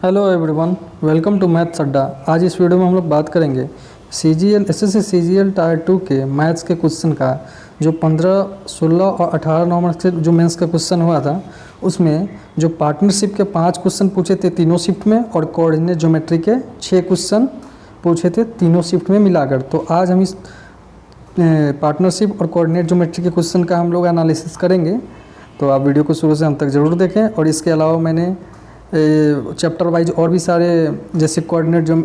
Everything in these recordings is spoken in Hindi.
Hello everyone, welcome to maths Adda. आज इस वीडियो में हम लोग बात करेंगे एसएससी सीजीएल टायर 2 के मैथ्स के क्वेश्चन का, जो 15, 16 और 18 नवंबर से जो मेंस का क्वेश्चन हुआ था, उसमें जो पार्टनरशिप के 5 क्वेश्चन पूछे थे तीनों शिफ्ट में और कोऑर्डिनेट ज्योमेट्री के 6 क्वेश्चन पूछे थे तीनों शिफ्ट में मिलाकर। तो आज हम इस पार्टनरशिप और कोऑर्डिनेट ज्योमेट्री के क्वेश्चन का हम लोग एनालिसिस करेंगे। तो आप वीडियो को शुरू से अंत तक ज़रूर देखें। और इसके अलावा मैंने चैप्टर वाइज और भी सारे, जैसे कोऑर्डिनेट जो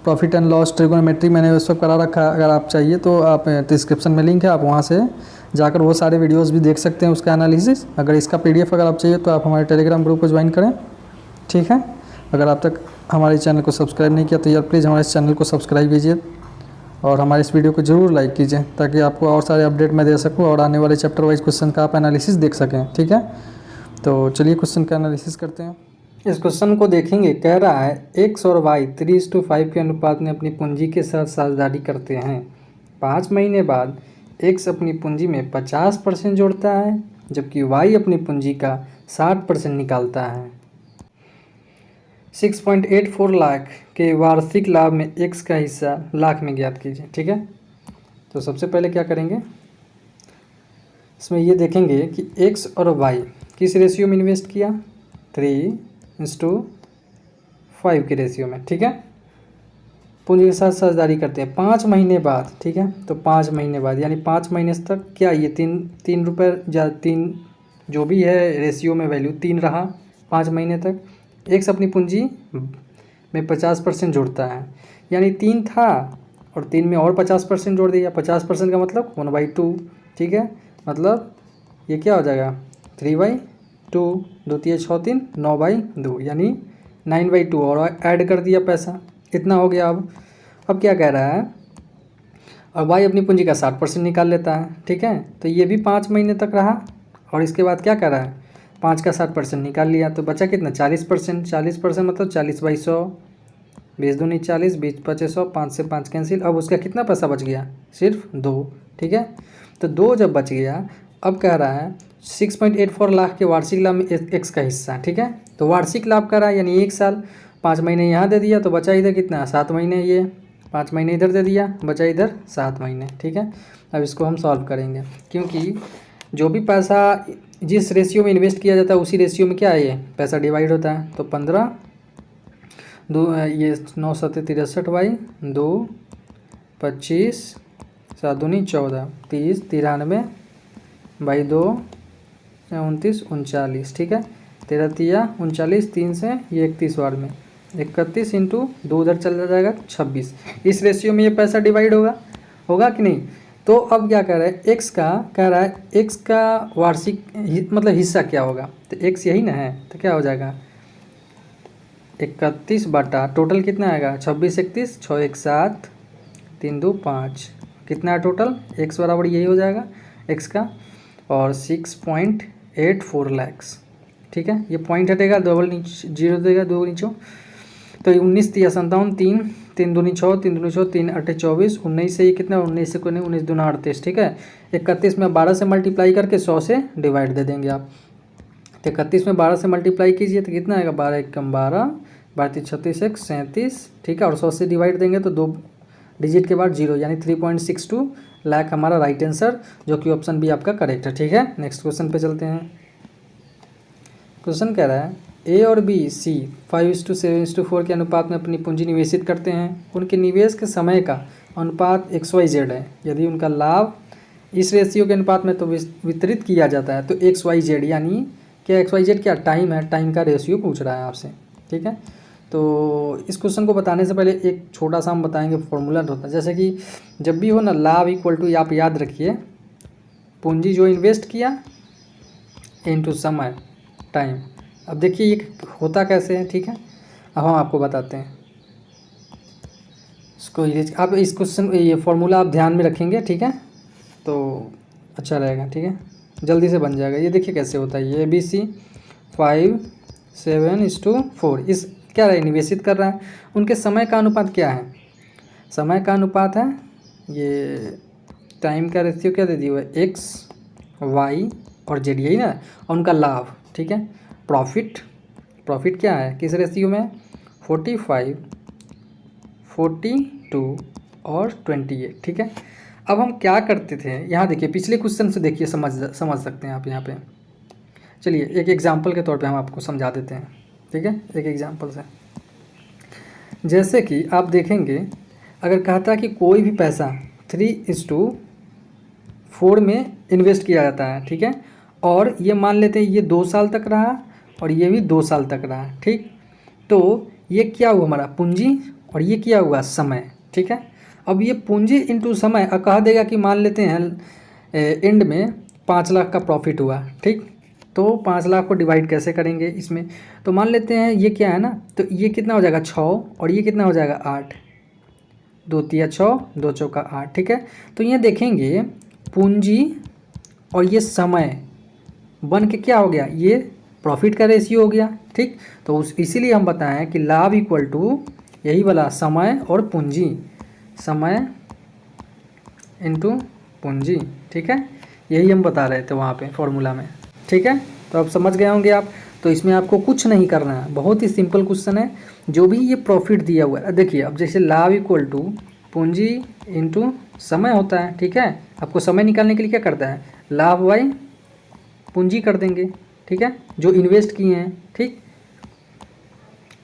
प्रॉफिट एंड लॉस, ट्रिगोनोमेट्री, मैंने वो सब करा रखा है। अगर आप चाहिए तो आप डिस्क्रिप्शन में लिंक है, आप वहाँ से जाकर वो सारे वीडियोस भी देख सकते हैं, उसका एनालिसिस। अगर इसका पीडीएफ अगर आप चाहिए तो आप हमारे टेलीग्राम ग्रुप को ज्वाइन करें, ठीक है। अगर आप तक हमारे चैनल को सब्सक्राइब नहीं किया तो यार प्लीज़ हमारे चैनल को सब्सक्राइब कीजिए और हमारे इस वीडियो को ज़रूर लाइक कीजिए, ताकि आपको और सारे अपडेट मैं दे सकूँ और आने वाले चैप्टर वाइज क्वेश्चन का आप एनालिसिस देख सकें, ठीक है। तो चलिए क्वेश्चन का एनालिसिस करते हैं। इस क्वेश्चन को देखेंगे। कह रहा है एक्स और वाई 3:5 के अनुपात में अपनी पूंजी के साथ साझेदारी करते हैं। 5 महीने बाद एक्स अपनी पूंजी में 50% जोड़ता है, जबकि वाई अपनी पूंजी का 60% निकालता है। 6.84 लाख के वार्षिक लाभ में एक्स का हिस्सा लाख में ज्ञात कीजिए, ठीक है। तो सबसे पहले क्या करेंगे, इसमें ये देखेंगे कि एक्स और वाई किस रेशियो में इन्वेस्ट किया, 3:5 के रेशियो में, ठीक है। पूंजी के साथ साझेदारी करते हैं 5 महीने बाद, ठीक है। तो 5 महीने बाद यानी 5 महीने तक क्या ये तीन रुपये या 3 जो भी है रेशियो में वैल्यू 3 रहा 5 महीने तक। एक्स अपनी पूंजी में 50% जोड़ता है, यानी 3 था और 3 में और 50% जोड़ दिया। 50% का मतलब 1/2, ठीक है। मतलब ये क्या हो जाएगा 3/2, 2 3 6 3 9/2 यानी 9/2 और ऐड कर दिया पैसा, इतना हो गया। अब क्या कह रहा है, और वाई अपनी पूंजी का 60% निकाल लेता है, ठीक है। तो ये भी 5 महीने तक रहा और इसके बाद क्या कर रहा है, 5 का 60% निकाल लिया, तो बचा कितना 40%। 40% मतलब 40/100, 20 दूनी 40, 20 पचे 100, 5 से 5 कैंसिल। अब उसका कितना पैसा बच गया, सिर्फ 2, ठीक है। तो 2 जब बच गया, अब कह रहा है 6.84 लाख के वार्षिक लाभ में एक्स का हिस्सा, ठीक है। तो वार्षिक लाभ कर रहा है यानी 1 साल, 5 महीने यहाँ दे दिया तो बचा इधर कितना 7 महीने, ये 5 महीने इधर दे दिया, बचा इधर 7 महीने, ठीक है। अब इसको हम सॉल्व करेंगे, क्योंकि जो भी पैसा जिस रेशियो में इन्वेस्ट किया जाता है उसी रेशियो में क्या है, ये पैसा डिवाइड होता है। तो 15 2 ये 9 7 63 बाई 2, 25 7 दूनी 14, 30 93 बाई 2 29 39, ठीक है। 13 तिया 39, 3 से ये 31 बार में 31 इंटू 2 उधर चला जाएगा 26। इस रेशियो में ये पैसा डिवाइड होगा कि नहीं। तो अब क्या कह रहा है, एक्स का कह रहा है, एक्स का वार्षिक मतलब हिस्सा क्या होगा, तो एक्स यही ना है, तो क्या हो जाएगा 31 बटा टोटल कितना आएगा 26 31 6 1 7 3 2 5, कितना है टोटल, एक्स बराबर यही हो जाएगा एक्स का, और 6.84 लैक्स, ठीक है। ये पॉइंट हटेगा, डबल जीरो देगा 2 नीचों, तो 19 3 57 3 3 दूनी 6 3 दूनी 6 3 8 24, 19 से ये कितना 19 से कोई नहीं, 19 दूना 38, ठीक है। 31 में 12 से मल्टीप्लाई करके 100 से डिवाइड दे देंगे आप। तो 31 में 12 से मल्टीप्लाई कीजिए तो कितना आएगा 12 1 12, 32 36 1 37, ठीक है। और 100 से डिवाइड देंगे तो 2 डिजिट के बाद 0 यानी 3.62 लाख हमारा राइट आंसर, जो कि ऑप्शन बी आपका करेक्ट है, ठीक है। नेक्स्ट क्वेश्चन पे चलते हैं। क्वेश्चन कह रहा है ए और बी सी 5:7:4 के अनुपात में अपनी पूंजी निवेशित करते हैं। उनके निवेश के समय का अनुपात XYZ है। यदि उनका लाभ इस रेशियो के अनुपात में तो वितरित किया जाता है तो XYZ, यानी क्या XYZ क्या टाइम है, टाइम का रेशियो पूछ रहा है आपसे, ठीक है। तो इस क्वेश्चन को बताने से पहले एक छोटा सा हम बताएंगे फॉर्मूला होता है। जैसे कि जब भी हो ना, लाभ इक्वल टू, आप याद रखिए, पूंजी जो इन्वेस्ट किया इनटू समय टाइम। अब देखिए ये होता कैसे है, ठीक है। अब हम आपको बताते हैं इसको। आप इस क्वेश्चन ये फॉर्मूला आप ध्यान में रखेंगे, ठीक है, तो अच्छा रहेगा, ठीक है, जल्दी से बन जाएगा। ये देखिए कैसे होता है, ये ABC 5:7:4 इस क्या रहा है, निवेशित कर रहा है। उनके समय का अनुपात क्या है, समय का अनुपात है ये टाइम का रेशियो क्या दे दिया हुआ है, X Y और Z, यही ना, और उनका लाभ, ठीक है, प्रॉफिट प्रॉफिट क्या है, किस रेशियो में, 45, 42 और 28, ठीक है। अब हम क्या करते थे, यहाँ देखिए पिछले क्वेश्चन से देखिए समझ सकते हैं आप यहाँ पे। चलिए एक एग्जांपल के तौर पे हम आपको समझा देते हैं, ठीक है। एक एग्जांपल से, जैसे कि आप देखेंगे अगर कहता है कि कोई भी पैसा 3:4 में इन्वेस्ट किया जाता है, ठीक है, और ये मान लेते हैं ये 2 साल तक रहा और ये भी 2 साल तक रहा, ठीक। तो ये क्या हुआ हमारा पूंजी और ये क्या हुआ समय, ठीक है। अब ये पूंजी इंटू समय कह देगा कि मान लेते हैं एंड में 5 लाख का प्रॉफिट हुआ, ठीक। तो 5 लाख को डिवाइड कैसे करेंगे इसमें, तो मान लेते हैं ये क्या है ना, तो ये कितना हो जाएगा 6 और ये कितना हो जाएगा 8, 2 तिया 6, 2 चौका 8, ठीक है। तो ये देखेंगे पूंजी और ये समय बन के क्या हो गया, ये प्रॉफिट का रेशियो हो गया, ठीक। तो इसीलिए हम बताएं कि लाभ इक्वल टू यही वाला समय और पूंजी, समय इंटू पूंजी, ठीक है। यही हम बता रहे थे वहाँ पे फॉर्मूला में, ठीक है। तो अब समझ गए होंगे आप। तो इसमें आपको कुछ नहीं करना है, बहुत ही सिंपल क्वेश्चन है। जो भी ये प्रॉफिट दिया हुआ है, देखिए अब जैसे लाभ इक्वल टू पूंजी इंटू समय होता है, ठीक है। आपको समय निकालने के लिए क्या करता है, लाभ बाई पूंजी कर देंगे, ठीक है, जो इन्वेस्ट किए हैं, ठीक।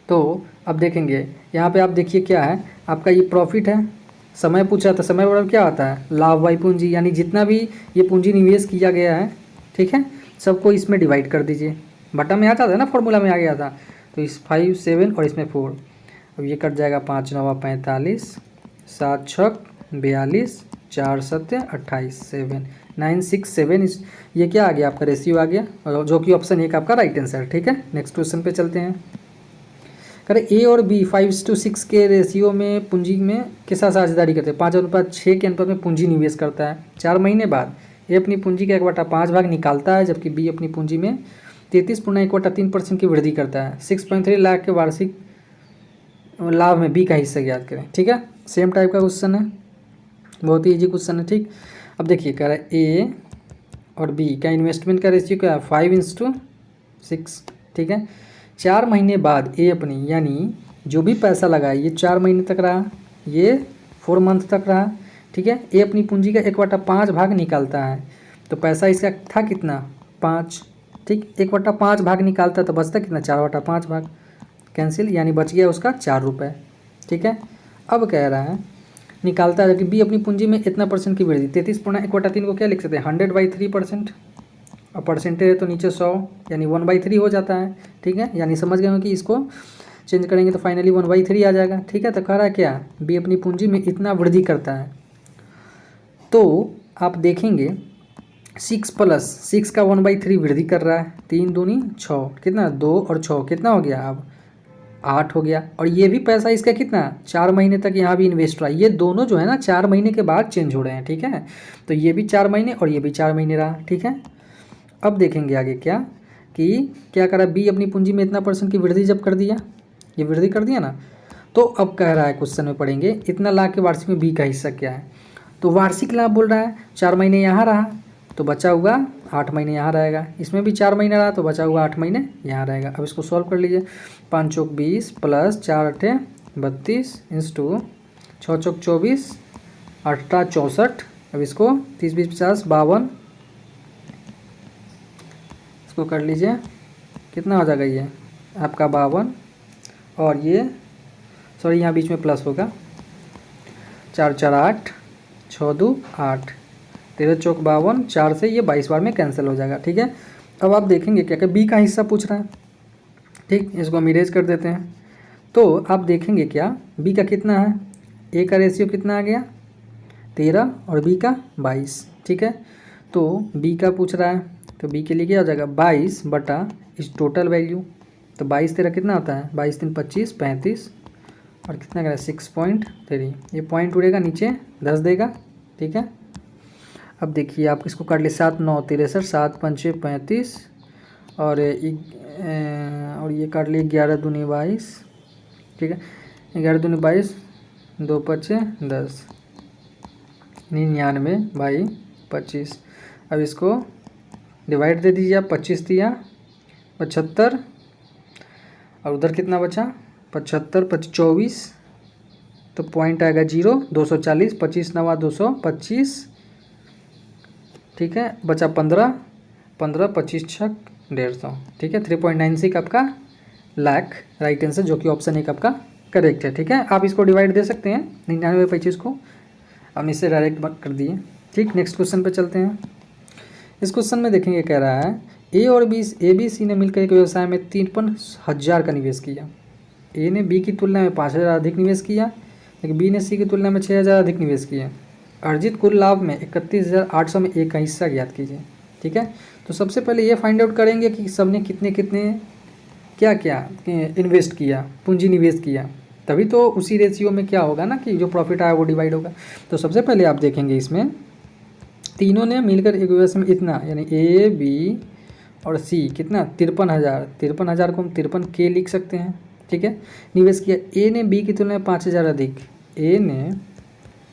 तो अब देखेंगे यहाँ पे आप देखिए क्या है, आपका ये प्रॉफिट है, समय पूछा था, समय बराबर क्या आता है, लाभ बाई पूंजी, यानी जितना भी ये पूंजी निवेश किया गया है, ठीक है, सबको इसमें डिवाइड कर दीजिए। बटा में आता था ना, फॉर्मूला में आ गया था। तो इस 5, 7 और इसमें 4, अब ये कट जाएगा, 5 9 45, 7 6 42, 4 7 28, 7 9 6 7, ये क्या आ गया आपका रेशियो आ गया, और जो कि ऑप्शन 1 आपका राइट आंसर, ठीक है। नेक्स्ट क्वेश्चन पे चलते हैं। करें ए और बी 5:6 के रेशियो में पूंजी में के साथ साझेदारी करते हैं, 5:6 के अनुपात में पूंजी निवेश करता है। 4 महीने बाद ए अपनी पूंजी का 1/5 भाग निकालता है, जबकि बी अपनी पूंजी में 33.1/3% की वृद्धि करता है। 6.3 लाख के वार्षिक लाभ में बी का हिस्सा ज्ञात करें, ठीक है। सेम टाइप का क्वेश्चन है, बहुत ही ईजी क्वेश्चन है, ठीक। अब देखिए कह रहा है ए और बी का इन्वेस्टमेंट का रेशियो क्या है, 5:6, ठीक है। 4 महीने बाद ए अपनी, यानी जो भी पैसा लगा ये 4 महीने तक रहा, ये 4 मंथ तक रहा, ठीक है। ए अपनी पूंजी का 1/5 भाग निकालता है, तो पैसा इसका था कितना, 5, ठीक। 1/5 भाग निकालता तो बचता कितना, 4/5 भाग, कैंसिल, यानी बच गया उसका 4 रुपये, ठीक है। अब कह रहा है निकालता है कि बी अपनी पूंजी में इतना % की वृद्धि, 33.1/3 को क्या लिख सकते हैं, 100/3%, और परसेंटेज है तो नीचे 100, यानी 1/3 हो जाता है, ठीक है। यानी समझ गए हो कि इसको चेंज करेंगे तो फाइनली 1/3 आ जाएगा, ठीक है। तो कह रहा है क्या, बी अपनी पूंजी में इतना वृद्धि करता है। तो आप देखेंगे 6 + 6 का 1/3 वृद्धि कर रहा है, 3 दूनी 6, कितना 2 और 6 कितना हो गया, अब 8 हो गया। और ये भी पैसा इसका कितना, 4 महीने तक यहाँ भी इन्वेस्ट रहा, ये दोनों जो है ना 4 महीने के बाद चेंज हो रहे हैं, ठीक है। तो ये भी 4 महीने और ये भी 4 महीने रहा, ठीक है। अब देखेंगे आगे क्या, कि क्या करा, बी अपनी पूंजी में इतना % की वृद्धि जब कर दिया, ये वृद्धि कर दिया ना, तो अब कह रहा है क्वेश्चन में पढ़ेंगे इतना लाख के वार्षिक में बी का हिस्सा क्या है। तो वार्षिक लाभ बोल रहा है, 4 महीने यहाँ रहा तो बचा हुआ 8 महीने यहाँ रहेगा, इसमें भी 4 महीने रहा तो बचा हुआ 8 महीने यहाँ रहेगा। अब इसको सॉल्व कर लीजिए, 5 चौक 20 + 4 8 32 × 6 चौक 24, 8 64, अब इसको 30 20 50 52, इसको कर लीजिए, कितना हो जाएगा ये आपका 52, और ये सॉरी यहाँ बीच में प्लस होगा, 4 4 8, 6 2 8, 13 चौक 52, 4 से ये 22 बार में कैंसिल हो जाएगा, ठीक है। अब आप देखेंगे क्या, बी का हिस्सा पूछ रहा है, ठीक। इसको हम इरेज कर देते हैं। तो आप देखेंगे क्या, बी का कितना है, ए का रेशियो कितना आ गया 13 और बी का 22, ठीक है। तो बी का पूछ रहा है, तो बी के लिए क्या हो जाएगा 22 बटा इस टोटल वैल्यू, तो 22 13 कितना होता है, 22 3 25 35, और कितना करें 6.3, ये पॉइंट उड़ेगा नीचे 10 देगा, ठीक है। अब देखिए आप इसको काट लिए, 7 9 63, 7 5 35, और ये काट लिए 11 दूनी 22, ठीक है। 11 दूनी 22, 2 5 10, 99 बाई 25। अब इसको डिवाइड दे दीजिए आप, 25 दिया 75, और उधर कितना बचा 75 24, तो पॉइंट आएगा 0, 240, 25 नवा 225, ठीक है, बचा 15, 15 25 छक 150, ठीक है, 3.96 आपका लाख राइट आंसर, जो कि ऑप्शन एक आपका करेक्ट है। ठीक है, आप इसको डिवाइड दे सकते हैं 99 25 को, हम इससे डायरेक्ट कर दिए। ठीक, नेक्स्ट क्वेश्चन पे चलते हैं। इस क्वेश्चन में देखेंगे, कह रहा है ए और बी, ए बी सी ने मिलकर एक व्यवसाय में 53,000 का निवेश किया। ए ने बी की तुलना में 5,000 अधिक निवेश किया, लेकिन बी ने सी की तुलना में 6,000 अधिक निवेश किया। अर्जित कुल लाभ में 31,800 में एक का हिस्सा ज्ञात कीजिए। ठीक है, तो सबसे पहले ये फाइंड आउट करेंगे कि सबने कितने कितने क्या क्या इन्वेस्ट किया, पूंजी निवेश किया, तभी तो उसी रेशियो में क्या होगा ना कि जो प्रॉफिट आया वो डिवाइड होगा। तो सबसे पहले आप देखेंगे इसमें तीनों ने मिलकर एक व्यवसाय में इतना, यानी ए बी और सी कितना 53,000, 53,000 को हम 53 के लिख सकते हैं। ठीक है, निवेश किया। ए ने बी की तुलना में 5,000 अधिक, ए ने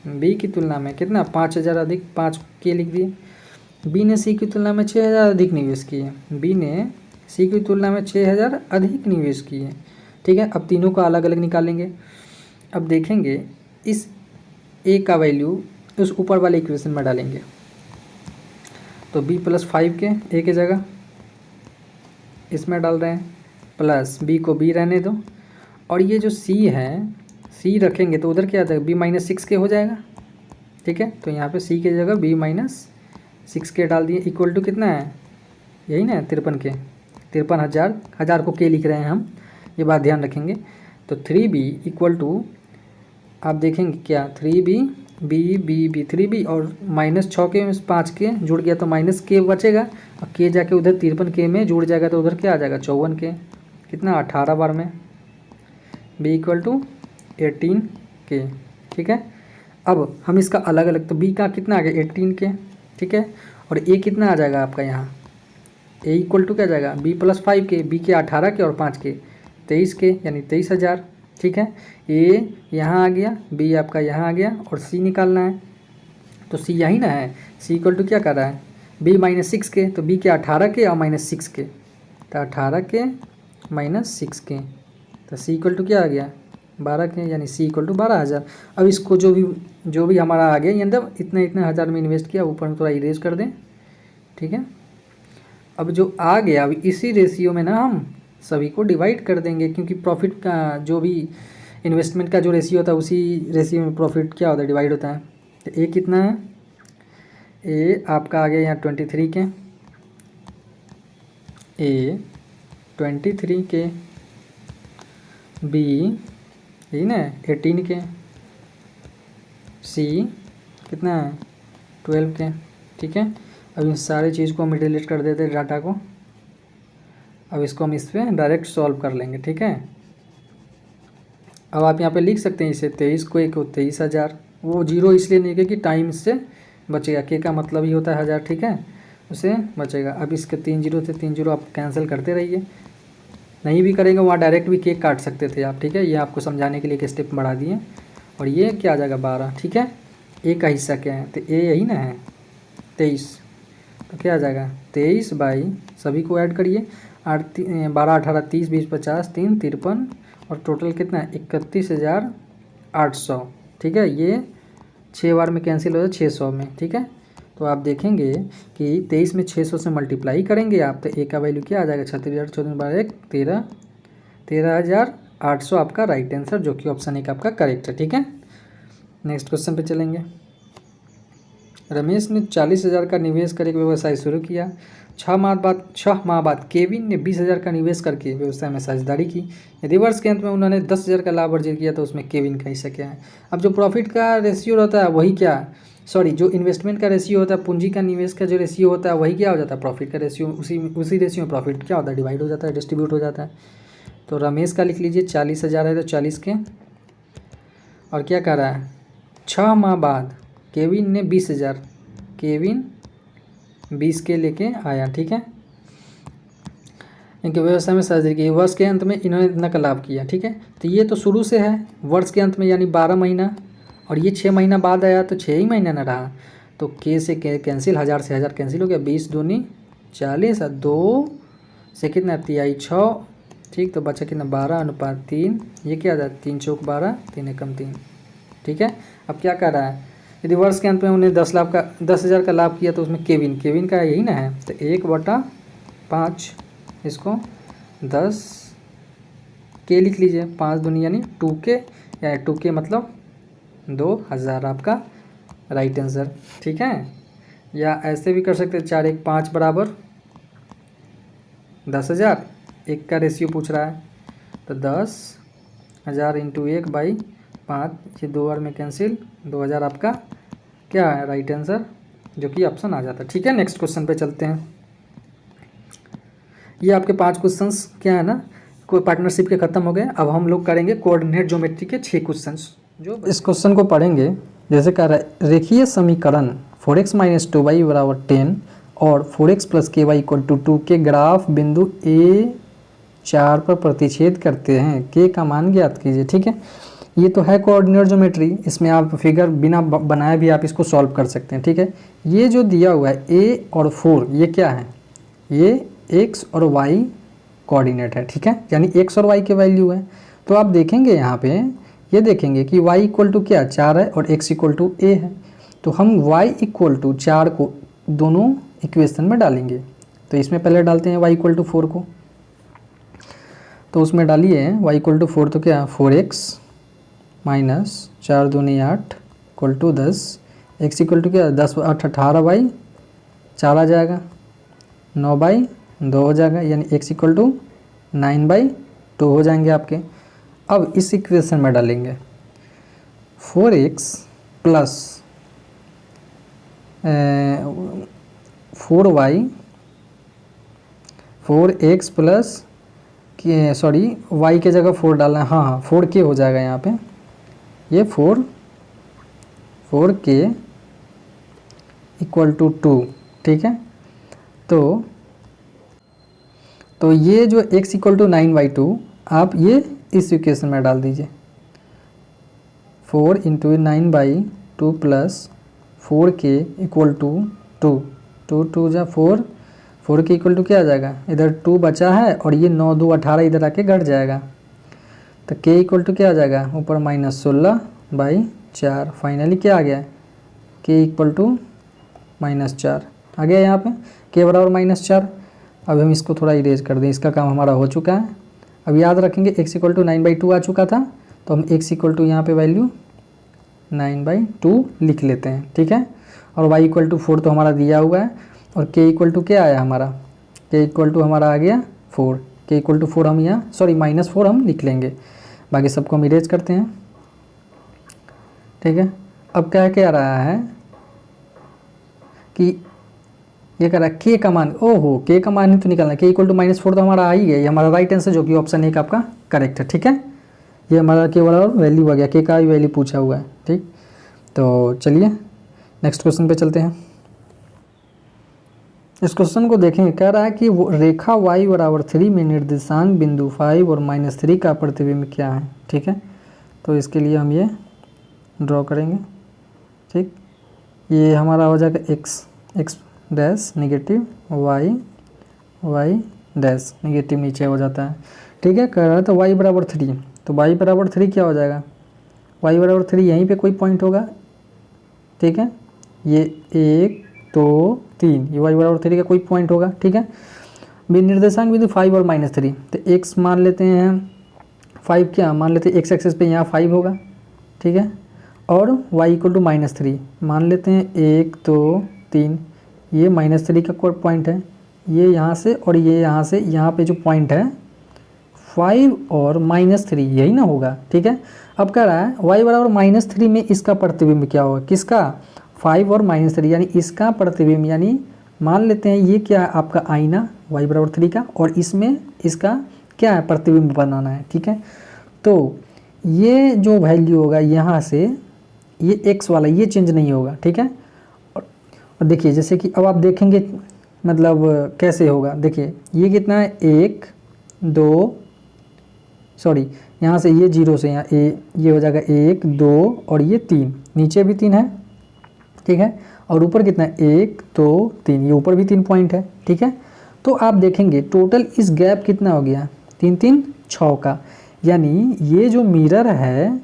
बी की तुलना में कितना 5,000 अधिक, 5 के लिख दिए। बी ने सी की तुलना में 6,000 अधिक निवेश किए, बी ने सी की तुलना में 6,000 अधिक निवेश किए। ठीक है, अब तीनों का अलग अलग निकालेंगे। अब देखेंगे इस ए का वैल्यू उस ऊपर वाले इक्वेशन में डालेंगे, तो b + 5 के ए की जगह इसमें डाल रहे हैं, प्लस b को b रहने दो, और ये जो c है c रखेंगे तो उधर क्या आ जाएगा b - 6 के हो जाएगा। ठीक है, तो यहाँ पे c की जगह b - 6 के डाल दिए, इक्वल टू कितना है, यही ना 53 के, 53,000, 1000 को के लिख रहे हैं हम, ये बात ध्यान रखेंगे। तो 3b इक्वल टू आप देखेंगे क्या 3b b 3b और -6 के 5 के जुड़ गया तो -k बचेगा, और k जाके उधर 53 के में जुड़ जाएगा तो उधर क्या आ जाएगा 54 के, कितना 18 बार में, b इक्वल टू 18 के। ठीक है, अब हम इसका अलग अलग, तो b का कितना आ गया 18 के। ठीक है, और a कितना आ जाएगा आपका यहाँ, a इक्वल टू क्या जाएगा b + 5 के, b के 18 के और 5 के 23 के, यानी 23,000। ठीक है, ए यहाँ आ गया, बी आपका यहाँ आ गया, और सी निकालना है, तो सी यही ना है, सी इक्वल टू क्या कर रहा है b - 6 के, तो b के 18 के और -6 के, तो 18 के -6 के, तो सी इक्वल टू क्या आ गया 12 के, यानी सी इक्वल टू 12,000। अब इसको जो भी हमारा आ गया, यानी इतने इतने हज़ार में इन्वेस्ट किया, ऊपर में थोड़ा इरेज कर दें। ठीक है, अब जो आ गया अब इसी रेशियो में ना हम सभी को डिवाइड कर देंगे, क्योंकि प्रॉफिट का जो भी इन्वेस्टमेंट का जो रेशियो होता है उसी रेशियो में प्रॉफिट क्या होता है डिवाइड होता है। तो ए कितना है, ए आपका आ गया यहाँ 23 के, ए 23 के, बी यही ना 18 के, सी कितना है 12 के। ठीक है, अब इन सारे चीज़ को हम डिलीट कर देते हैं डाटा को, अब इसको हम इस पर डायरेक्ट सॉल्व कर लेंगे। ठीक है, अब आप यहाँ पे लिख सकते हैं इसे 23 को 1 को 23,000, वो जीरो इसलिए नहीं कि टाइम इससे बचेगा, के का मतलब ही होता है 1000। ठीक है, उसे बचेगा। अब इसके 3 जीरो थे, 3 जीरो आप कैंसिल करते रहिए, नहीं भी करेंगे वहाँ डायरेक्ट भी केक काट सकते थे आप। ठीक है, ये आपको समझाने के लिए एक स्टेप बढ़ा दिए, और ये क्या आ जाएगा 12। ठीक है, ए का हिस्सा क्या है, तो ए यही ना है 23, तो क्या आ जाएगा 23 बाई, सभी को ऐड करिए, 12 18 30 20 50 3 53, और टोटल कितना है 31,800। ठीक है, ये 6 बार में कैंसिल हो जाए 600 में। ठीक है, तो आप देखेंगे कि 23 में 600 से मल्टीप्लाई करेंगे आप, तो ए का वैल्यू क्या आ जाएगा 36,014 13 13,800 आपका राइट आंसर, जो कि ऑप्शन एक आपका करेक्ट है। ठीक है, नेक्स्ट क्वेश्चन पे चलेंगे। रमेश ने 40,000 का निवेश कर एक व्यवसाय शुरू किया। 6 माह बाद केविन ने 20,000 का निवेश करके व्यवसाय में साझेदारी की। यदि वर्ष के अंत में उन्होंने 10,000 का लाभ अर्जित किया तो उसमें केविन का हिस्सा क्या है। अब जो प्रॉफिट का रेशियो होता है वही क्या, सॉरी जो इन्वेस्टमेंट का रेशियो होता है, पूंजी का निवेश का जो रेशियो होता है वही क्या हो जाता है प्रॉफिट का रेशियो, उसी रेशियो में प्रॉफिट क्या होता है डिवाइड हो जाता है, डिस्ट्रीब्यूट हो जाता है। तो रमेश का लिख लीजिए 40,000 है तो 40 के, और क्या कह रहा है 6 माह बाद केविन ने 20,000, केविन 20 के लेके आया। ठीक है, इनके व्यवसाय में साझेदारी की, वर्ष के अंत में इन्होंने इतना का लाभ किया। ठीक है, तो ये तो शुरू से है, वर्ष के अंत में यानी 12 महीना, और ये 6 महीना बाद आया तो 6 ही महीना ना रहा, तो के से कैंसिल, 1000 से 1000 कैंसिल हो गया, 20 दूनी 40 और 2 से कितना 3 6 ठीक। तो बचा कितना 12:3, ये क्या आ जाता है 3 चौक 12, 3 एकम 3। ठीक है। अब क्या कर रहा है, रिवर्स के अंत में उन्हें 10,000 का लाभ किया, तो उसमें केविन का यही ना है, तो 1/5 इसको 10 के लिख लीजिए, 5 दूनी यानी 2K, या 2K मतलब 2000 आपका राइट आंसर। ठीक है। या ऐसे भी कर सकते हैं 4 1 5 बराबर 10,000, एक का रेशियो पूछ रहा है, तो 10,000 इंटू 1/5, ये 2 बार में कैंसिल, 2000 आपका क्या है राइट आंसर, जो कि ऑप्शन आ जाता है। ठीक है। नेक्स्ट क्वेश्चन पे चलते हैं। ये आपके 5 क्वेश्चंस क्या है ना, कोई पार्टनरशिप के खत्म हो गए। अब हम लोग करेंगे कोऑर्डिनेट ज्योमेट्री के 6 क्वेश्चंस। जो इस क्वेश्चन को पढ़ेंगे, जैसे कह रहा है रेखीय समीकरण 4x - 2y = 10 और 4x + ky = 2 के ग्राफ बिंदु A4 पर प्रतिच्छेद करते हैं, के का मान ज्ञात कीजिए। ठीक है। ये तो है कोऑर्डिनेट ज्योमेट्री, इसमें आप फिगर बिना बनाए भी आप इसको सॉल्व कर सकते हैं। ठीक है। ये जो दिया हुआ है A और 4, ये क्या है, ये x और y कोऑर्डिनेट है। ठीक है। यानी x और y के वैल्यू है। तो आप देखेंगे यहाँ पे, ये देखेंगे कि y = क्या 4 है और x = a है, तो हम y = 4 को दोनों इक्वेशन में डालेंगे। तो इसमें पहले डालते हैं y = 4 को, तो उसमें डालिए y = 4, तो क्या 4x - 4 दूनी 8 = 10, x = क्या 10 8 18 4 आ जाएगा, 9/2 हो जाएगा, यानी x = 9/2 हो जाएंगे आपके। अब इस इक्वेशन में डालेंगे 4x + 4y, 4x plus sorry y के जगह 4 डालना है, हाँ 4k हो जाएगा यहाँ पे, ये 4k = 2। ठीक है। तो ये जो x = 9/2 आप ये इस इक्वेशन में डाल दीजिए, 4 × 9/2 प्लस 4k = 2, 2 2 जा 4, 4k = क्या आ जाएगा, इधर 2 बचा है और ये 9 2 18 इधर आके घट जाएगा, तो k = क्या आ जाएगा ऊपर -16/4। फाइनली क्या आ गया, k = -4 आ गया यहाँ पे, k = -4। अब हम इसको थोड़ा इरेज कर दें, इसका काम हमारा हो चुका है। अब याद रखेंगे x = 9/2 आ चुका था, तो हम x = यहाँ पे वैल्यू 9/2 लिख लेते हैं। ठीक है। और y = 4 तो हमारा दिया हुआ है, और k = क्या आया हमारा, k = हमारा आ गया 4, k = 4 हम यहाँ सॉरी -4 हम लिख लेंगे, बाकी सबको हम इरेज करते हैं। ठीक है। अब क्या कह रहा है कि ये कह रहा है k का मान, ओहो k का मान ही तो निकालना, k = -4 तो हमारा आ ही गया, ये हमारा राइट आंसर, जो कि ऑप्शन 1 आपका करेक्ट है। ठीक है। ये हमारा k वाला वैल्यू आ गया, k का भी वैल्यू पूछा हुआ है। ठीक। तो चलिए नेक्स्ट क्वेश्चन पे चलते हैं। इस क्वेश्चन को देखेंगे, कह रहा है कि वो रेखा y = 3 में निर्देशांक बिंदु 5 और -3 का प्रतिबिंब क्या है। ठीक है। तो इसके लिए हम ये ड्रॉ करेंगे। ठीक। ये हमारा हो जाएगा x dash negative, y dash negative नीचे हो जाता है। ठीक है। कह रहा है तो y = 3, तो y = 3 क्या हो जाएगा, y = 3 यहीं पे कोई पॉइंट होगा। ठीक है। ये 1 2 3, ये y = 3 का कोई पॉइंट होगा। ठीक है। निर्देशांक बिंदु 5 और -3, तो x मान लेते हैं 5, क्या मान लेते हैं x एक्सिस पे यहाँ 5 होगा। ठीक है। और y = -3 मान लेते हैं 1 2 3, ये -3 का कोई पॉइंट है, ये यहाँ से और ये यहाँ से, यहाँ पे जो पॉइंट है 5 और -3 यही ना होगा। ठीक है। अब कह रहा है y = -3 में इसका प्रतिबिंब क्या होगा, किसका 5 और -3, यानी इसका प्रतिबिंब, यानी मान लेते हैं ये क्या है आपका आईना y = 3 का, और इसमें इसका क्या है प्रतिबिंब बनाना है। ठीक है। तो ये जो वैल्यू होगा यहाँ से, ये x वाला ये चेंज नहीं होगा। ठीक है। और देखिए जैसे कि अब आप देखेंगे मतलब कैसे होगा, देखिए ये कितना है 1 2 सॉरी यहाँ से ये 0 से यहाँ ये हो जाएगा 1 2 और ये 3, नीचे भी 3 है। ठीक है। और ऊपर कितना है 1 2 3, ये ऊपर भी 3 पॉइंट है। ठीक है। तो आप देखेंगे टोटल इस गैप कितना हो गया 3 3 6 का, यानी ये जो मिरर है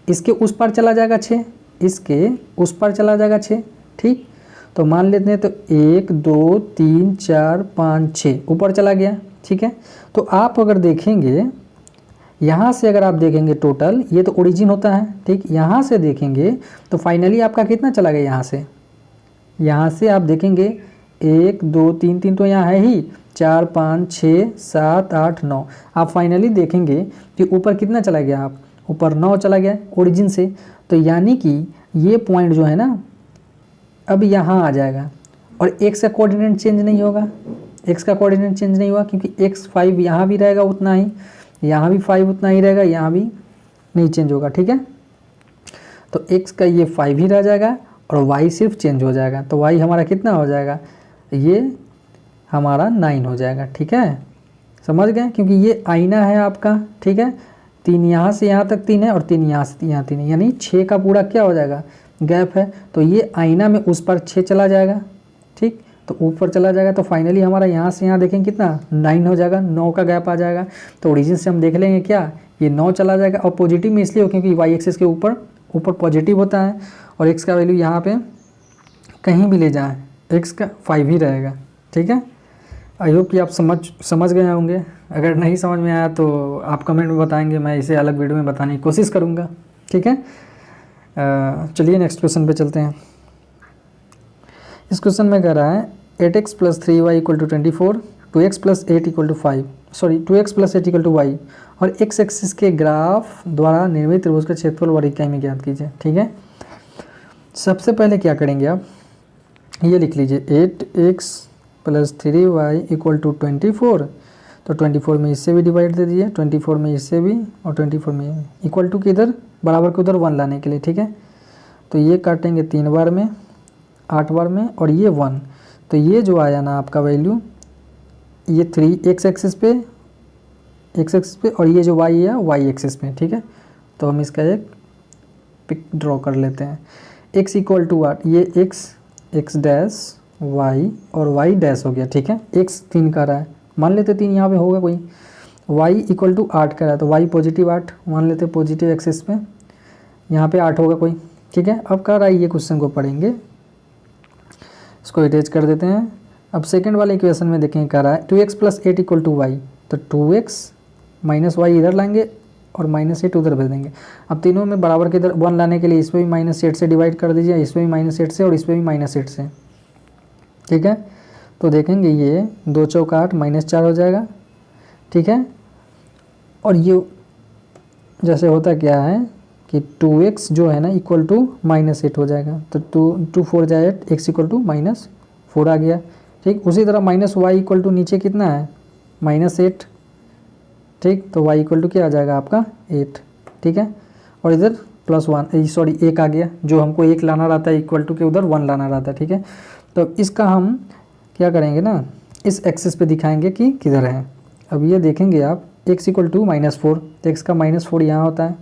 इसके उस पार चला जाएगा 6, इसके उस पार चला जाएगा 6, ठीक। तो मान लेते हैं तो 1 2 3 4 5 6 ऊपर चला गया, ठीक है। तो आप अगर देखेंगे यहाँ से, अगर आप देखेंगे टोटल, ये तो ओरिजिन होता है, ठीक। यहाँ से देखेंगे तो फाइनली आपका कितना चला गया यहाँ से आप देखेंगे 1 2 3 3 तो यहाँ है ही, 4 5 6 7 8 9, आप फाइनली देखेंगे कि ऊपर कितना चला गया, आप ऊपर 9 चला गया ओरिजिन से। तो यानी कि ये पॉइंट जो है ना अब यहाँ आ जाएगा और x का कोऑर्डिनेट चेंज नहीं होगा, x का कोऑर्डिनेट चेंज नहीं हुआ क्योंकि x 5 यहाँ भी रहेगा उतना ही, यहाँ भी 5 उतना ही रहेगा, यहाँ भी नहीं चेंज होगा, ठीक है। तो x का ये 5 ही रह जाएगा और y सिर्फ चेंज हो जाएगा। तो y हमारा कितना हो जाएगा, ये हमारा 9 हो जाएगा, ठीक है। समझ गए, क्योंकि ये आईना है आपका, ठीक है। 3 यहाँ से यहाँ तक 3 है और 3 यहाँ से यहाँ 3 है, यानी 6 का पूरा क्या हो जाएगा, गैप है। तो ये आईना में उस पर 6 चला जाएगा, ठीक। तो ऊपर चला जाएगा तो फाइनली हमारा यहाँ से यहाँ देखेंगे कितना 9 हो जाएगा, 9 का गैप आ जाएगा। तो ओरिजिन से हम देख लेंगे क्या, ये 9 चला जाएगा। और पॉजिटिव में इसलिए हो क्योंकि वाई एक्सिस के ऊपर पॉजिटिव होता है और एक्स का वैल्यू यहाँ पे कहीं भी ले जाए एक्स का 5 ही रहेगा, ठीक है। आई होप कि आप समझ गए होंगे। अगर नहीं समझ में आया तो आप कमेंट में बताएंगे, मैं इसे अलग वीडियो में बताने की कोशिश करूँगा, ठीक है। चलिए नेक्स्ट क्वेश्चन पे चलते हैं। इस क्वेश्चन में कह रहा है 8x + 3y = 24, 2x + 8 = 5, sorry 2x + 8 = y और x एक्सिस के ग्राफ द्वारा निर्मित त्रिभुज का क्षेत्रफल और इकाई में ज्ञात कीजिए, ठीक है। सबसे पहले क्या करेंगे आप, ये लिख लीजिए 8x + 3y = 24, तो 24 में इससे भी डिवाइड दे दीजिए, 24 में इससे भी और 24 में इक्वल टू किधर बराबर के उधर 1 लाने के लिए, ठीक है। तो ये काटेंगे 3 बार में, 8 बार में और ये 1, तो ये जो आया ना आपका वैल्यू, ये 3 x एक्सिस पे और ये जो y है y एक्सिस पे, ठीक है। तो हम इसका एक पिक ड्रॉ कर लेते हैं। x = 8, ये x डैश y और y डैश हो गया, ठीक है। x 3 का रहा है, मान लेते 3 यहाँ पे होगा कोई, y = 8 का रहा है तो y पॉजिटिव 8 मान लेते पॉजिटिव एक्सिस पे, यहाँ पे 8 होगा कोई, ठीक है। अब कह रहा है ये क्वेश्चन को पढ़ेंगे, इसको इरेज कर देते हैं। अब सेकंड वाले इक्वेशन में देखें, कह रहा है 2x + 8 = y, तो 2x - y इधर लाएंगे और -8 उधर भेज देंगे। अब तीनों में बराबर के इधर 1 लाने के लिए इसमें भी -8 से डिवाइड कर दीजिए, इसमें भी -8 से और इसमें भी -8 से, ठीक है। तो देखेंगे ये 2 चौक 8 -4 हो जाएगा, ठीक है। और ये जैसे होता क्या है कि 2x जो है ना इक्वल टू -8 हो जाएगा, तो 2 4 जाए 8, x = -4 आ गया, ठीक। उसी तरह -y = नीचे कितना है -8, ठीक। तो y = क्या आ जाएगा आपका 8, ठीक है। और इधर +1 सॉरी 1 आ गया, जो हमको 1 लाना रहता है इक्वल टू के उधर 1 लाना रहता है, ठीक है। तो इसका हम क्या करेंगे ना, इस एक्सिस पे दिखाएंगे कि किधर है। अब ये देखेंगे आप x = -4, तो x का -4 यहाँ होता है,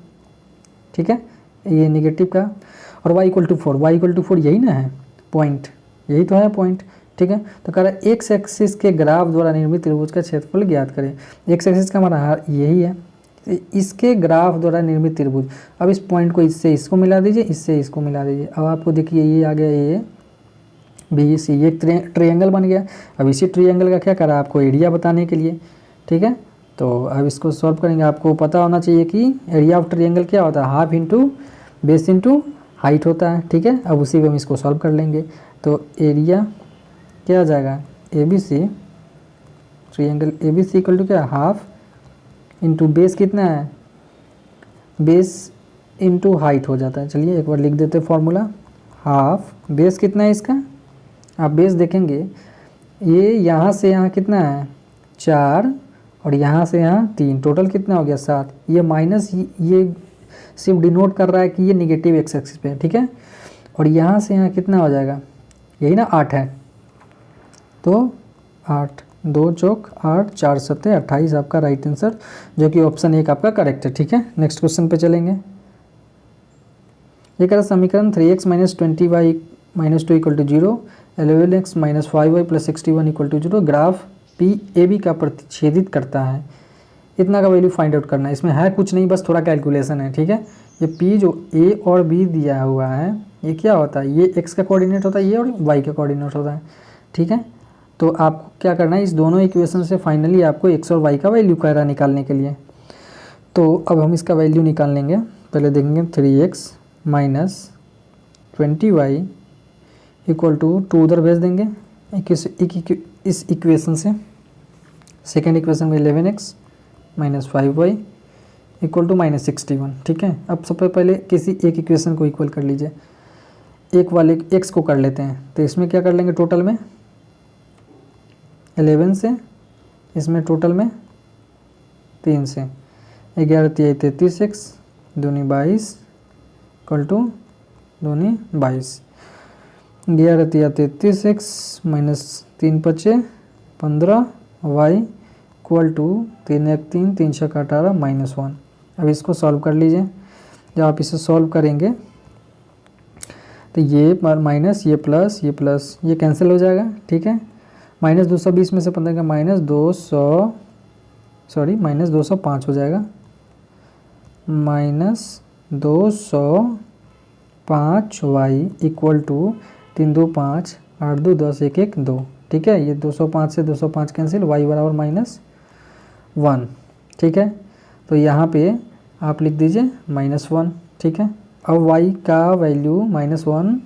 ठीक है, ये नेगेटिव का। और y = 4, y = 4 यही ना है पॉइंट, यही तो है पॉइंट, ठीक है। तो कह रहा है x एक्सिस के ग्राफ द्वारा निर्मित त्रिभुज का क्षेत्रफल ज्ञात करें। x एक्सिस का हमारा यही है, इसके ग्राफ द्वारा निर्मित त्रिभुज। अब इस पॉइंट को इससे इसको मिला दीजिए, इससे इसको मिला दीजिए। अब आपको देखिए ये आ गया, ये BC, ये ट्रायंगल बन गया। अब इसी ट्रायंगल का क्या करा आपको एरिया बताने के लिए, ठीक है। तो अब इसको सॉल्व करेंगे, आपको पता होना चाहिए कि एरिया ऑफ ट्रायंगल क्या होता है, half into base into height होता है, ठीक है। अब उसी पे हम इसको सॉल्व कर लेंगे। तो एरिया क्या आ जाएगा, ABC, ट्रायंगल ABC = क्या, हाफ इंटू बेस कितना है, बेस इंटू हाइट हो जाता है। चलिए एक बार लिख देते हैं फॉर्मूला, हाफ बेस कितना है इसका, आप बेस देखेंगे ये यहाँ से यहाँ कितना है 4 और यहाँ से यहाँ 3, टोटल कितना हो गया 7। ये माइनस ये सिर्फ डिनोट कर रहा है कि ये नेगेटिव एक्स एक्सिस पे है, ठीक है। और यहाँ से यहाँ कितना हो जाएगा, यही ना 8 है, तो 8 2 चौक 8 4 7 28 आपका राइट आंसर, जो कि ऑप्शन 1 आपका करेक्ट है, ठीक है। नेक्स्ट क्वेश्चन पे चलेंगे। ये कह रहा समीकरण 3x - 20y - 2 = 0, 11x - 5y + 61 = 0 graph PAB का प्रतिच्छेदित करता है। इतना का वैल्यू फाइंड आउट करना है। इसमें है कुछ नहीं, बस थोड़ा कैलकुलेशन है, ठीक है। ये P जो A और B दिया हुआ है ये क्या होता है, ये x का कोऑर्डिनेट होता है ये, और y का कोऑर्डिनेट होता है, ठीक है। तो आपको क्या करना है, इस दोनों इक्वेशन से फाइनली आपको x और y का वैल्यू कह रहा है निकालने के लिए। तो अब हम इसका वैल्यू निकाल लेंगे। पहले देखेंगे 3x minus 20y equal to 2 उधर भेज देंगे इस इक्वेशन से। सेकेंड इक्वेशन में 11x minus 5y equal to minus 61, ठीक है। अब सबसे पहले किसी एक इक्वेशन को इक्वल कर लीजिए, एक वाले x को कर लेते हैं। तो इसमें क्या कर लेंगे, टोटल में 11 से, इसमें टोटल में 3 से, 11 3 33x दूनी 22 इक्वल टू दूनी 22, 11 3 33x minus 3 5 15 y equal to 3 1 3 3 6 18 minus 1। अब इसको सॉल्व कर लीजिए। जब आप इसे सॉल्व करेंगे तो ये माइनस ये प्लस ये कैंसिल हो जाएगा, ठीक है। माइनस 220 में से 15 का माइनस 205 हो जाएगा, माइनस 205y इक्वल टू 3 2 5 8 2 10 1 1 2, ठीक है। ये 205 से 205 कैंसिल, y बराबर -1, ठीक है। तो यहाँ पे आप लिख दीजिए -1, ठीक है। अब y का वैल्यू -1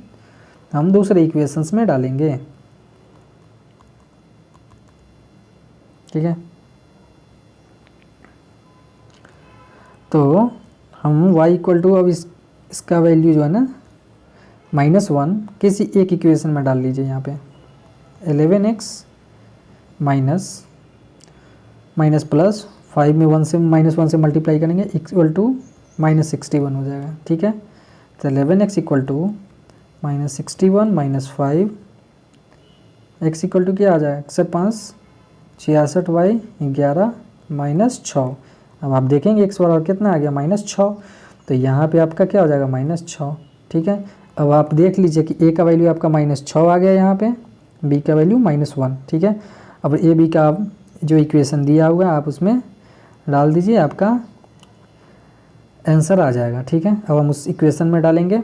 हम दूसरे इक्वेशंस में डालेंगे, ठीक है। तो हम y इक्वल टू, अब इसका वैल्यू जो है ना -1 किसी एक इक्वेशन में डाल लीजिए। यहाँ पे 11x माइनस प्लस 5 में -1 से मल्टीप्लाई करेंगे इक्वल टू -61 हो जाएगा, ठीक है। तो 11x equal to -61 minus 5, x equal to क्या आ जाएगा, 105 66y 11 माइनस 6। अब आप देखेंगे x बराबर कितना आ गया, -6। तो यहाँ पे आपका क्या हो जाएगा, -6, ठीक है। अब आप देख लीजिए कि a का वैल्यू आपका -6 आ गया यहाँ पे, b का वैल्यू -1, ठीक है। अब a b का जो इक्वेशन दिया हुआ है आप उसमें डाल दीजिए, आपका आंसर आ जाएगा, ठीक है। अब हम उस इक्वेशन में डालेंगे,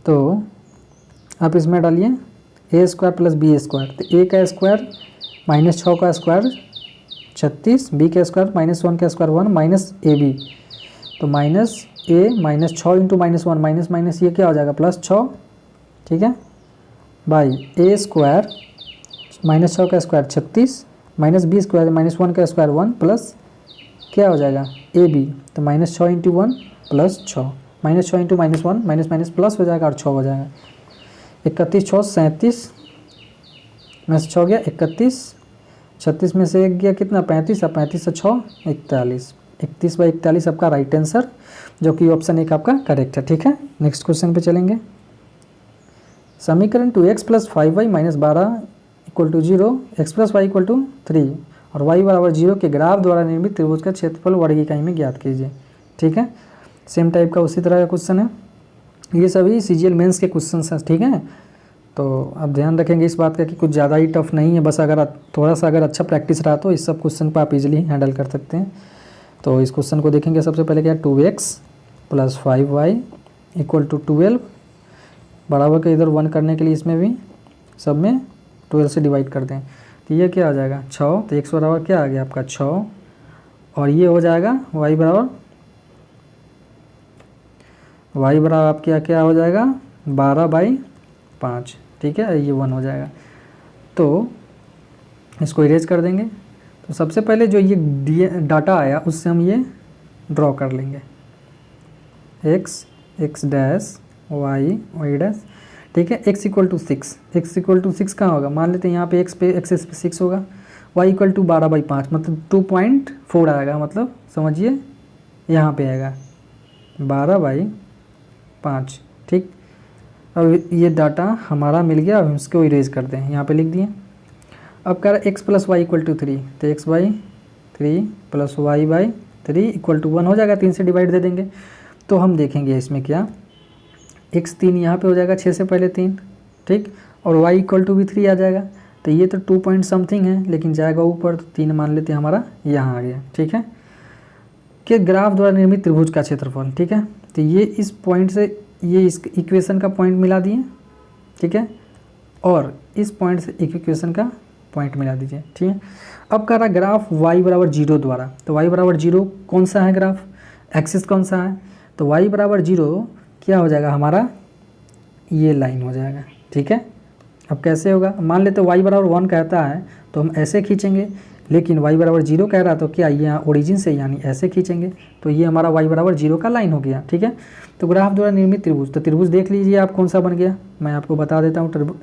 तो आप इसमें डालिए a² प्लस b²। तो a का स्क्वायर -6 का स्क्वायर 36, b का स्क्वायर -1 का स्क्वायर 1 माइनस ab, तो माइनस a -6 इंटू -1 माइनस ये क्या हो जाएगा, +6, ठीक है, बाई a² -6 का स्क्वायर 36 माइनस b² -1 का स्क्वायर 1 प्लस क्या हो जाएगा ab, तो -6 into 1 plus 6, -6 into -1 minus plus हो जाएगा और 6 हो जाएगा। 31 6 37 में से 6 गया 31, 36 में से 1 गया कितना 35, अब 35 से 6 41, 31/41 आपका राइट आंसर, जो कि ऑप्शन 1 आपका करेक्ट है, ठीक है। नेक्स्ट क्वेश्चन पे चलेंगे। समीकरण 2x plus 5y minus 12 equal to 0, x plus y equal to 3 और y बराबर 0 के ग्राफ द्वारा निर्मित त्रिभुज का क्षेत्रफल वर्ग इकाई में ज्ञात कीजिए, ठीक है। सेम टाइप का उसी तरह का क्वेश्चन है, ये सभी CGL मेंस के क्वेश्चन हैं, ठीक है। तो आप ध्यान रखेंगे इस बात का कि कुछ ज़्यादा ही टफ नहीं है, बस अगर थोड़ा सा अगर अच्छा प्रैक्टिस रहा तो इस सब क्वेश्चन को आप इजीली हैंडल कर सकते हैं। तो इस क्वेश्चन को देखेंगे, सबसे पहले क्या 2x plus 5y equal to 12, बराबर के इधर 1 करने के लिए इसमें भी सब में 12 से डिवाइड कर दें, तो ये क्या आ जाएगा 6, तो x बराबर क्या आ गया आपका 6, और ये हो जाएगा y बराबर आपके क्या हो जाएगा 12/5, ठीक है, ये 1 हो जाएगा। तो इसको इरेज कर देंगे। तो सबसे पहले जो ये डाटा आया उससे हम ये ड्रॉ कर लेंगे, x डैश y डैश, ठीक है। x इक्वल टू 6 कहाँ होगा, मान लेते हैं यहाँ पे x पे 6 होगा, y इक्वल टू 12/5 मतलब 2.4 आएगा, मतलब समझिए यहाँ पे आएगा 12/5, ठीक। अब ये डाटा हमारा मिल गया, अब हम इसको इरेज करते हैं, यहाँ पे लिख दिए। अब कह रहा है x plus y equal to 3, तो x/3 plus y/3 equal to 1 हो जाएगा, 3 से डिवाइड दे देंगे। तो हम देखेंगे इसमें क्या, x 3 यहाँ पे हो जाएगा 6 से पहले 3, ठीक, और y इक्वल टू भी 3 आ जाएगा। तो ये तो 2 पॉइंट समथिंग है, लेकिन जाएगा ऊपर तो 3 मान लेते हैं हमारा यहाँ आ गया। ठीक है, कि ग्राफ द्वारा निर्मित त्रिभुज का क्षेत्रफल। ठीक है, तो ये इस पॉइंट से ये इस इक्वेशन का पॉइंट मिला दिए। ठीक है, और इस पॉइंट से एक इक्वेशन का पॉइंट मिला दीजिए। ठीक है, अब कह रहा ग्राफ y बराबर 0 द्वारा, तो y बराबर 0 कौन सा है ग्राफ, एक्सिस कौन सा है, तो y बराबर 0 क्या हो जाएगा हमारा, ये लाइन हो जाएगा। ठीक है, अब कैसे होगा, मान लेते y बराबर 1 कहता है तो हम ऐसे खींचेंगे, लेकिन y बराबर 0 कह रहा तो क्या ये यहाँ ओरिजिन से यानी ऐसे खींचेंगे, तो ये हमारा y बराबर 0 का लाइन हो गया। ठीक है, तो ग्राफ द्वारा निर्मित त्रिभुज, तो त्रिभुज देख लीजिए आप कौन सा बन गया, मैं आपको बता देता हूँ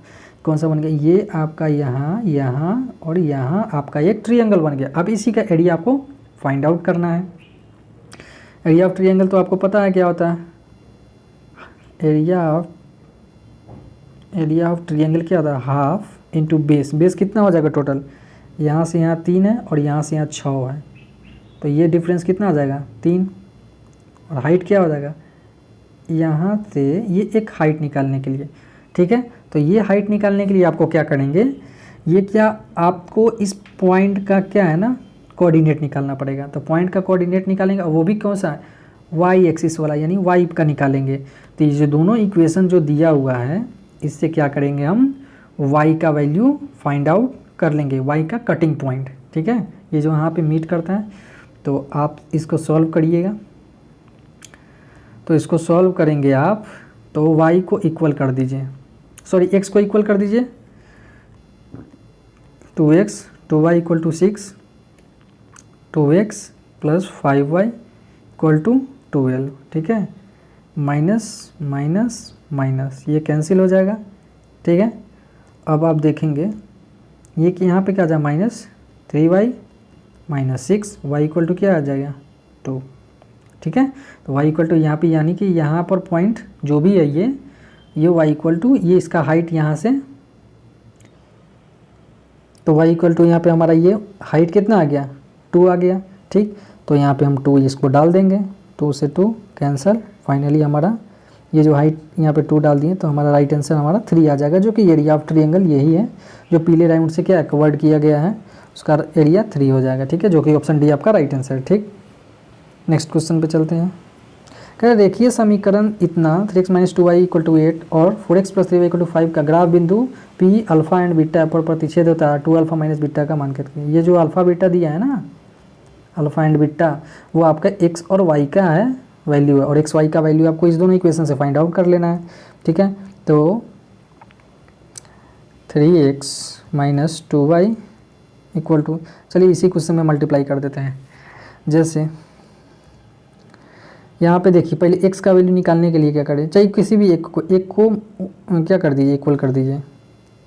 कौन सा बन गया। ये आपका यहाँ यहाँ और यहाँ आपका एक ट्रायंगल बन गया। अब इसी का एरिया आपको फाइंड आउट करना है। एरिया ऑफ ट्रायंगल तो आपको पता है क्या होता है, एरिया ऑफ ट्रायंगल क्या होता है, हाफ इंटू बेस। बेस कितना हो जाएगा टोटल, यहाँ से यहाँ 3 है और यहाँ से यहाँ 6 है, तो ये डिफरेंस कितना आ जाएगा 3। और हाइट क्या हो जाएगा, यहाँ से ये एक हाइट निकालने के लिए। ठीक है, तो ये हाइट निकालने के लिए आपको क्या करेंगे, ये क्या आपको इस पॉइंट का क्या है ना कोऑर्डिनेट निकालना पड़ेगा। तो पॉइंट का कोऑर्डिनेट निकालेंगे, और वो भी कौन सा है, वाई एक्सिस वाला, यानी वाई का निकालेंगे। तो ये जो दोनों इक्वेशन जो दिया हुआ है, इससे क्या करेंगे हम वाई का वैल्यू फाइंड आउट कर लेंगे, वाई का कटिंग पॉइंट। ठीक है, ये जो यहाँ पे मीट करता है, तो आप इसको सॉल्व करिएगा। तो इसको सॉल्व करेंगे आप, तो y को इक्वल कर दीजिए, सॉरी x को इक्वल कर दीजिए 2x, 2y equal to 6, 2x plus 5y equal to 12। ठीक है, माइनस माइनस माइनस ये कैंसिल हो जाएगा। ठीक है, अब आप देखेंगे ये कि यहाँ पे क्या आ जाएगा minus 3y minus 6, y equal to क्या आ जाएगा 2। ठीक है, तो y इक्वल टू यहाँ पे, यानी कि यहाँ पर पॉइंट जो भी है ये y इक्वल टू ये इसका हाइट यहाँ से, तो y इक्वल टू यहाँ पे हमारा ये हाइट कितना आ गया 2 आ गया। ठीक, तो यहाँ पे हम 2 इसको डाल देंगे, 2 से 2 कैंसल, फाइनली हमारा ये जो हाइट यहाँ पे 2 डाल दिए, तो हमारा राइट आंसर हमारा 3 आ जाएगा, जो कि एरिया ऑफ ट्रायंगल यही है जो पीले राउंड से क्या है कवर्ड किया गया है, उसका एरिया 3 हो जाएगा। ठीक है, जो कि ऑप्शन डी आपका राइट आंसर है। ठीक, नेक्स्ट क्वेश्चन पे चलते हैं। कह रहे रेखीय समीकरण इतना 3x minus 2y equal to 8 और 4x plus 3y equal to 5 का ग्राफ बिंदु P अल्फा एंड बीटा पर प्रतिच्छेद होता है 2 अल्फा माइनस बीटा का मान करके। ये जो अल्फा बीटा दिया है ना, अल्फा एंड बीटा, वो आपका x और y का है वैल्यू है, और x y का वैल्यू आपको इस दोनों इक्वेशन से फाइंड आउट कर लेना है। ठीक है, तो 3x minus 2y equal to, चलिए इसी क्वेश्चन में मल्टीप्लाई कर देते हैं। जैसे यहाँ पे देखिए, पहले x का वैल्यू निकालने के लिए क्या करें, चाहे किसी भी एक को क्या कर दीजिए इक्वल कर दीजिए,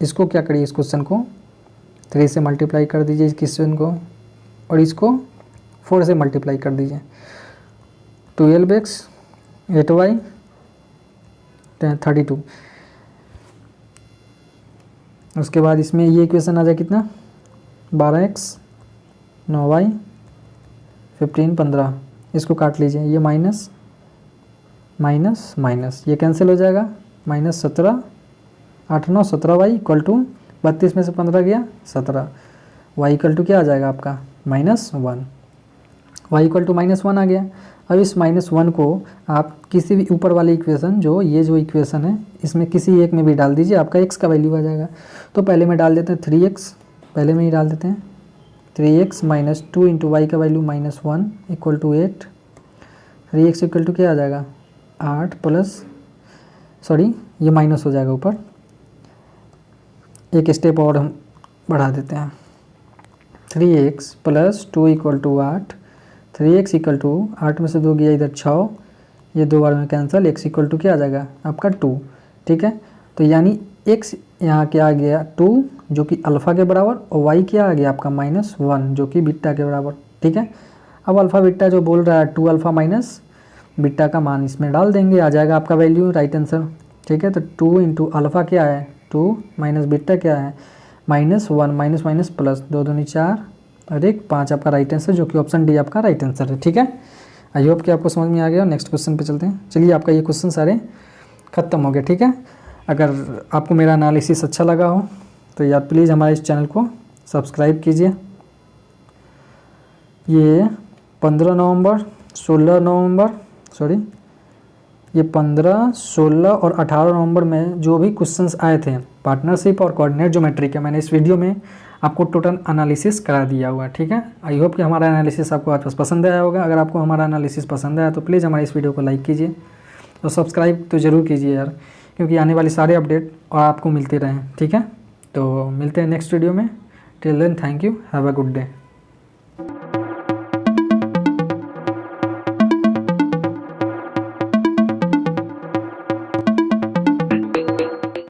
इसको क्या करिए, इस क्वेश्चन को 3 से मल्टीप्लाई कर दीजिए इस क्वेश्चन को, और इसको 4 से मल्टीप्लाई कर दीजिए, 12x 8y 32। उसके बाद इसमें ये इक्वेशन आ जाए कितना 12x 9y 15 15, इसको काट लीजिए, ये माइनस माइनस माइनस ये कैंसिल हो जाएगा, माइनस 17 8 9 17y इक्वल टू 32 में से 15 गया 17, y इक्वल टू क्या आ जाएगा आपका -1, y इक्वल टू -1 आ गया। अब इस -1 को आप किसी भी ऊपर वाले इक्वेशन, जो ये जो इक्वेशन है, इसमें किसी एक में भी डाल दीजिए, आपका x का वैल्यू आ जाएगा। तो पहले में डाल देते हैं 3x, पहले में ही डाल देते हैं 3x माइनस 2 इंटू वाई का value -1 equal to 8, 3x equal to क्या आ जाएगा 8 प्लस, सॉरी ये माइनस हो जाएगा ऊपर, एक स्टेप और हम बढ़ा देते हैं, 3x plus 2 equal to 8, 3x equal to 8 में से 2 गया इधर 6, ये 2 बार में कैंसिल, x इक्वल टू क्या आ जाएगा आपका 2। ठीक है, तो यानी x यहाँ क्या आ गया 2 जो कि अल्फ़ा के बराबर, और y क्या आ गया आपका -1 जो कि बीटा के बराबर। ठीक है, अब अल्फ़ा बीटा जो बोल रहा है 2 अल्फ़ा माइनस बीटा का मान इसमें डाल देंगे, आ जाएगा आपका वैल्यू राइट आंसर। ठीक है, तो 2 इंटू अल्फ़ा क्या है 2 माइनस बीटा क्या है -1, माइनस माइनस प्लस, 2 दूनी 4 और 1 5 आपका राइट आंसर, जो कि ऑप्शन डी आपका राइट आंसर है। ठीक है, आई होप कि आपको समझ में आ गया। नेक्स्ट क्वेश्चन पे चलते हैं। चलिए, आपका ये क्वेश्चन सारे खत्म हो गए। ठीक है, अगर आपको मेरा एनालिसिस अच्छा लगा हो तो यार प्लीज़ हमारे इस चैनल को सब्सक्राइब कीजिए। ये 15 नवंबर 16 नवंबर सॉरी ये 15, 16 और 18 नवंबर में जो भी क्वेश्चंस आए थे पार्टनरशिप और कोऑर्डिनेट ज्योमेट्री के, मैंने इस वीडियो में आपको टोटल एनालिसिस करा दिया हुआ है। ठीक है, आई होप कि हमारा एनालिसिस आपको आज पसंद आया होगा। अगर आपको हमारा एनालिसिस पसंद आया तो प्लीज़ हमारे इस वीडियो को लाइक कीजिए और सब्सक्राइब तो ज़रूर कीजिए यार, क्योंकि आने वाली सारे अपडेट और आपको मिलते रहें। ठीक है, तो मिलते हैं नेक्स्ट वीडियो में। Till then thank you, have a good day.